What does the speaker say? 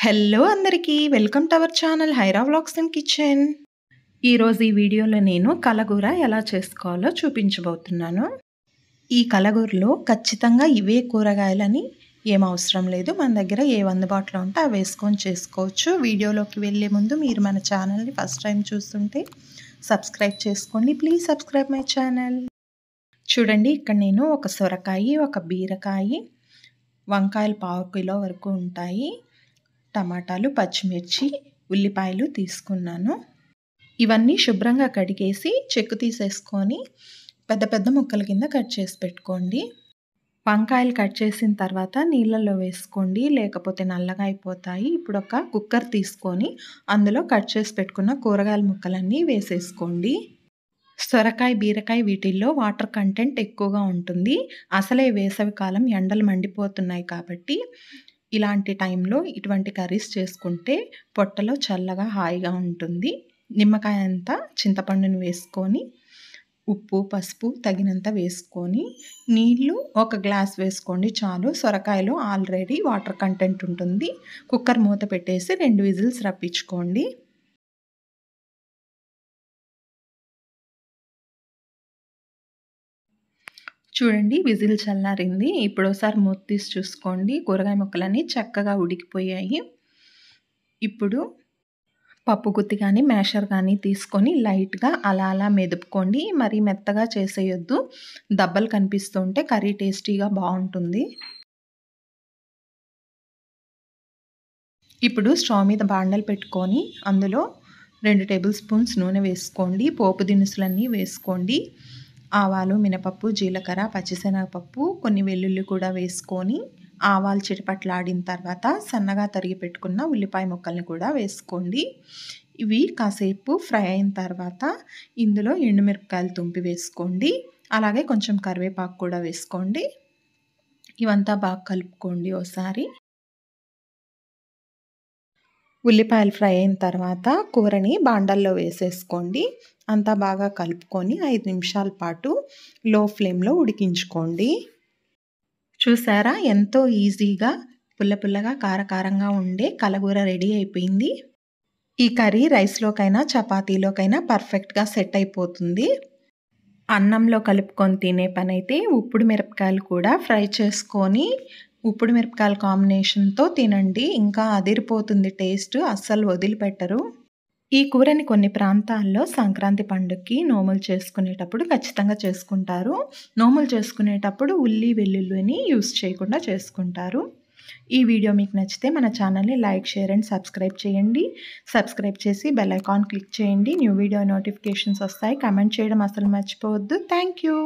Hello అందరికీ welcome to our channel హైరా vlogs and kitchen. ఈరోజు ఈ వీడియోలో నేను కలగూర ఎలా చేసుకోవాలో చూపించబోతున్నాను. ఈ కలగూరలో ఖచ్చితంగా ఇవే కూరగాయలని ఏం అవసరం లేదు. మన దగ్గర ఏవి అందుబాటులో ఉంటే అవి వేసుకొని చేసుకోవచ్చు. వీడియోలోకి వెళ్ళే ముందు మీరు మన ఛానల్ని ఫస్ట్ టైం చూస్తుంటే సబ్స్క్రైబ్ చేసుకోండి. Please subscribe my channel. చూడండి, ఇక్కడ నేను ఒక సొరకాయ, ఒక బీరకాయ, వంకాయలు 1/2 కిలో వరకు ఉంటాయి, టమాటాలు, పచ్చిమిర్చి, ఉల్లిపాయలు తీసుకున్నాను. ఇవన్నీ శుభ్రంగా కడిగేసి చెక్కు తీసేసుకొని పెద్ద పెద్ద ముక్కల కింద కట్ చేసి పెట్టుకోండి. వంకాయలు కట్ చేసిన తర్వాత నీళ్ళల్లో వేసుకోండి, లేకపోతే నల్లగా అయిపోతాయి. ఇప్పుడు ఒక కుక్కర్ తీసుకొని అందులో కట్ చేసి పెట్టుకున్న కూరగాయల ముక్కలన్నీ వేసేసుకోండి. సొరకాయ, బీరకాయ వీటిల్లో వాటర్ కంటెంట్ ఎక్కువగా ఉంటుంది. అసలే వేసవికాలం, ఎండలు మండిపోతున్నాయి కాబట్టి ఇలాంటి టైంలో ఇటువంటి కర్రీస్ చేసుకుంటే పొట్టలో చల్లగా హాయిగా ఉంటుంది. నిమ్మకాయ అంత చింతపండుని వేసుకొని ఉప్పు, పసుపు తగినంత వేసుకొని నీళ్ళు 1 గ్లాస్ వేసుకోండి చాలు. సొరకాయలో ఆల్రెడీ వాటర్ కంటెంట్ ఉంటుంది. కుక్కర్ మూత పెట్టేసి 2 విజిల్స్ రప్పించుకోండి. చూడండి, విజిల్ చల్లారింది. ఇప్పుడు ఒకసారి మూత తీసి చూసుకోండి. కూరగాయ ముక్కలన్నీ చక్కగా ఉడికిపోయాయి. ఇప్పుడు పప్పు గుత్తి కానీ మ్యాషర్ కానీ తీసుకొని లైట్గా అలా అలా మెదుపుకోండి. మరీ మెత్తగా చేసేయొద్దు. దబ్బలు కనిపిస్తుంటే కర్రీ టేస్టీగా బాగుంటుంది. ఇప్పుడు స్టవ్ మీద బాండలు పెట్టుకొని అందులో 2 టేబుల్ స్పూన్స్ నూనె వేసుకోండి. పోపు దినుసులన్నీ వేసుకోండి. ఆవాలు, మినపప్పు, జీలకర్ర, పచ్చిశనగపప్పు, కొన్ని వెల్లుల్లి కూడా వేసుకొని ఆవాలు చిటపట్లాడిన తర్వాత సన్నగా తరిగి పెట్టుకున్న ఉల్లిపాయ ముక్కల్ని కూడా వేసుకోండి. ఇవి కాసేపు ఫ్రై అయిన తర్వాత ఇందులో ఎండుమిరపకాయలు తుంపి వేసుకోండి. అలాగే కొంచెం కరివేపాకు కూడా వేసుకోండి. ఇవంతా బాగా కలుపుకోండి ఒకసారి. ఉల్లిపాయలు ఫ్రై అయిన తర్వాత కూరని బాండల్లో వేసేసుకోండి. అంతా బాగా కలుపుకొని 5 నిమిషాల పాటు లో ఫ్లేమ్లో ఉడికించుకోండి. చూసారా, ఎంతో ఈజీగా పుల్ల పుల్లగా కారకారంగా ఉండే కలగూర రెడీ అయిపోయింది. ఈ కర్రీ రైస్లోకైనా చపాతీలోకైనా పర్ఫెక్ట్గా సెట్ అయిపోతుంది. అన్నంలో కలుపుకొని తినే పని అయితే ఉప్పుడు మిరపకాయలు కూడా ఫ్రై చేసుకొని ఉప్పుడు మిరపకాయల కాంబినేషన్తో తినండి. ఇంకా అదిరిపోతుంది టేస్ట్, అస్సలు వదిలిపెట్టరు. ఈ కూరని కొన్ని ప్రాంతాల్లో సంక్రాంతి పండుగకి నోములు చేసుకునేటప్పుడు ఖచ్చితంగా చేసుకుంటారు. నోములు చేసుకునేటప్పుడు ఉల్లి, వెల్లుల్లిని యూస్ చేయకుండా చేసుకుంటారు. ఈ వీడియో మీకు నచ్చితే మన ఛానల్ని లైక్, షేర్ అండ్ సబ్స్క్రైబ్ చేయండి. సబ్స్క్రైబ్ చేసి బెల్ ఐకాన్ క్లిక్ చేయండి. న్యూ వీడియో నోటిఫికేషన్స్ వస్తాయి. కమెంట్ చేయడం అసలు మర్చిపోవద్దు. Thank you.